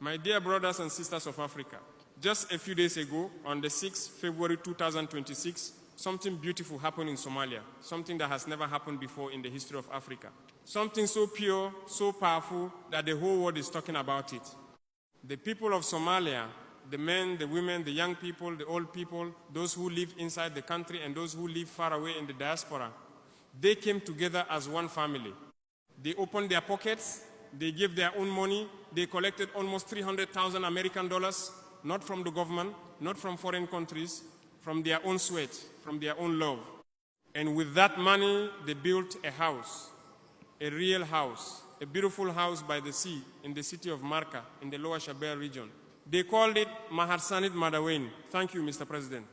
My dear brothers and sisters of Africa, just a few days ago, on the 6th February 2026, something beautiful happened in Somalia, something that has never happened before in the history of Africa. Something so pure, so powerful, that the whole world is talking about it. The people of Somalia, the men, the women, the young people, the old people, those who live inside the country and those who live far away in the diaspora, they came together as one family. They opened their pockets, they gave their own money, they collected almost 300,000 American dollars, not from the government, not from foreign countries, from their own sweat, from their own love. And with that money, they built a house, a real house, a beautiful house by the sea in the city of Marka in the Lower Shabelle region. They called it Mahat Sanid Madawain. Thank you, Mr. President.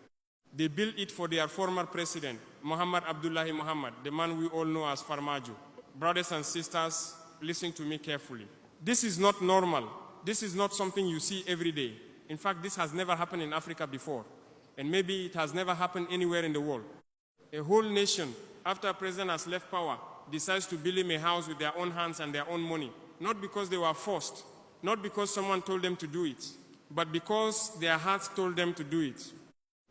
They built it for their former president, Muhammad Abdullahi Muhammad, the man we all know as Farmajo. Brothers and sisters, listen to me carefully. This is not normal. This is not something you see every day. In fact, this has never happened in Africa before. And maybe it has never happened anywhere in the world. A whole nation, after a president has left power, decides to build him a house with their own hands and their own money. Not because they were forced, not because someone told them to do it, but because their hearts told them to do it.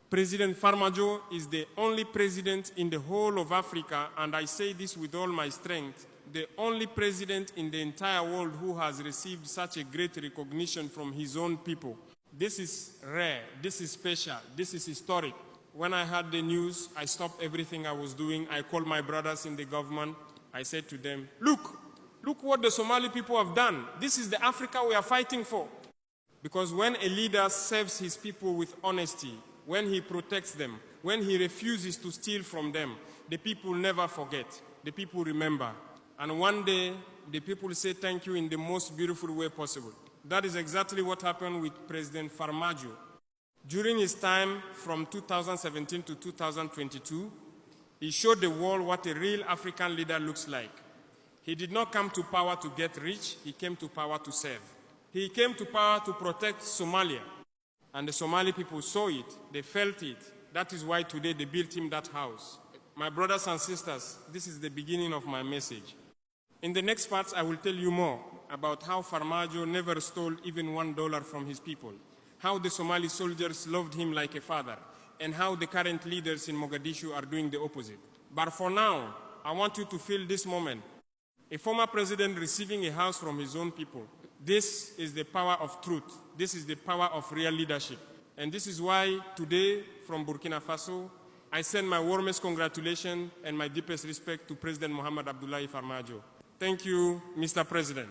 President Farmajo is the only president in the whole of Africa, and I say this with all my strength, the only president in the entire world who has received such a great recognition from his own people. This is rare, this is special, this is historic. When I heard the news, I stopped everything I was doing. I called my brothers in the government. I said to them, look what the Somali people have done. This is the Africa we are fighting for. Because when a leader serves his people with honesty, when he protects them, when he refuses to steal from them, the people never forget. The people remember. And one day, the people say thank you in the most beautiful way possible. That is exactly what happened with President Farmajo. During his time from 2017 to 2022, he showed the world what a real African leader looks like. He did not come to power to get rich, he came to power to serve. He came to power to protect Somalia. And the Somali people saw it, they felt it. That is why today they built him that house. My brothers and sisters, this is the beginning of my message. In the next parts, I will tell you more about how Farmajo never stole even $1 from his people, how the Somali soldiers loved him like a father, and how the current leaders in Mogadishu are doing the opposite. But for now, I want you to feel this moment. A former president receiving a house from his own people. This is the power of truth. This is the power of real leadership. And this is why today, from Burkina Faso, I send my warmest congratulations and my deepest respect to President Muhammad Abdullahi Farmajo. Thank you, Mr. President.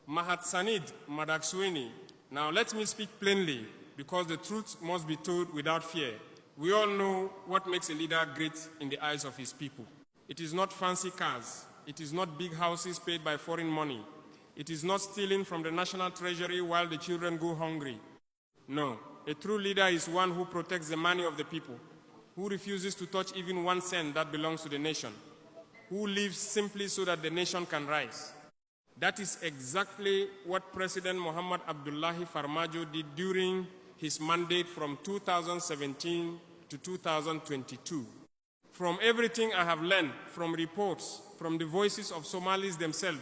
Mahat Sanid Madawain. Now let me speak plainly, because the truth must be told without fear. We all know what makes a leader great in the eyes of his people. It is not fancy cars. It is not big houses paid by foreign money. It is not stealing from the national treasury while the children go hungry. No, a true leader is one who protects the money of the people, who refuses to touch even 1 cent that belongs to the nation, who lives simply so that the nation can rise. That is exactly what President Muhammad Abdullahi Farmajo did during his mandate from 2017 to 2022. From everything I have learned, from reports, from the voices of Somalis themselves,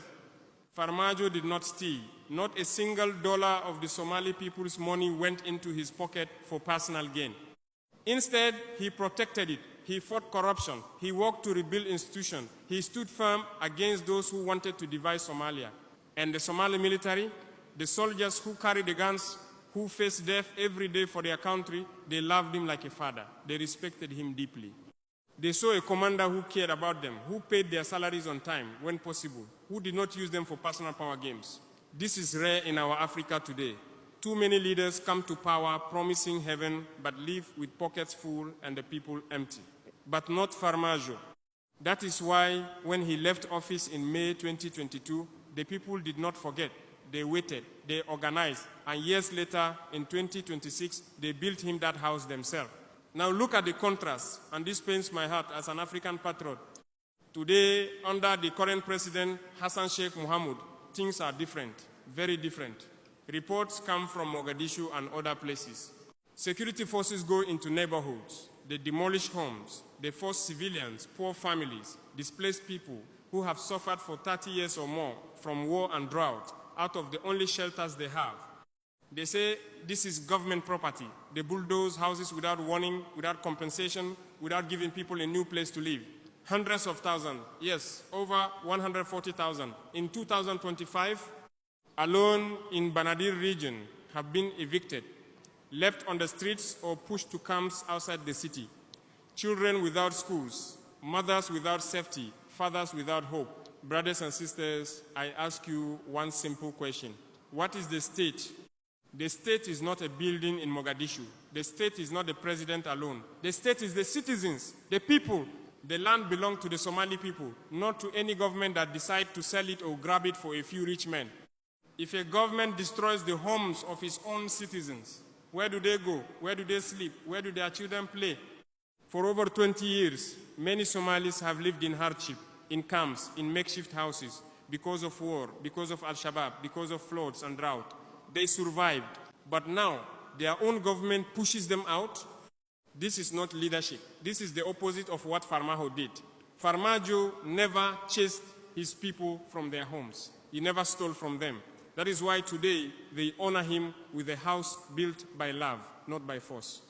Farmajo did not steal. Not a single dollar of the Somali people's money went into his pocket for personal gain. Instead, he protected it. He fought corruption. He worked to rebuild institutions. He stood firm against those who wanted to divide Somalia. And the Somali military, the soldiers who carried the guns, who faced death every day for their country, they loved him like a father. They respected him deeply. They saw a commander who cared about them, who paid their salaries on time when possible, who did not use them for personal power games. This is rare in our Africa today. Too many leaders come to power promising heaven, but leave with pockets full and the people empty. But not Farmajo. That is why when he left office in May 2022, the people did not forget. They waited, they organized, and years later, in 2026, they built him that house themselves. Now look at the contrast, and this pains my heart as an African patriot. Today, under the current president, Hassan Sheikh Mohamud, things are different, very different. Reports come from Mogadishu and other places. Security forces go into neighborhoods. They demolish homes. They force civilians, poor families, displaced people who have suffered for 30 years or more from war and drought out of the only shelters they have. They say this is government property. They bulldoze houses without warning, without compensation, without giving people a new place to live. Hundreds of thousands, yes, over 140,000. In 2025, alone in Banadir region have been evicted, left on the streets or pushed to camps outside the city. Children without schools, mothers without safety, fathers without hope. Brothers and sisters, I ask you one simple question. What is the state? The state is not a building in Mogadishu. The state is not the president alone. The state is the citizens, the people. The land belongs to the Somali people, not to any government that decides to sell it or grab it for a few rich men. If a government destroys the homes of its own citizens, where do they go? Where do they sleep? Where do their children play? For over 20 years, many Somalis have lived in hardship, in camps, in makeshift houses, because of war, because of Al-Shabaab, because of floods and drought. They survived, but now their own government pushes them out. This is not leadership. This is the opposite of what Farmajo did. Farmajo never chased his people from their homes. He never stole from them. That is why today they honor him with a house built by love, not by force.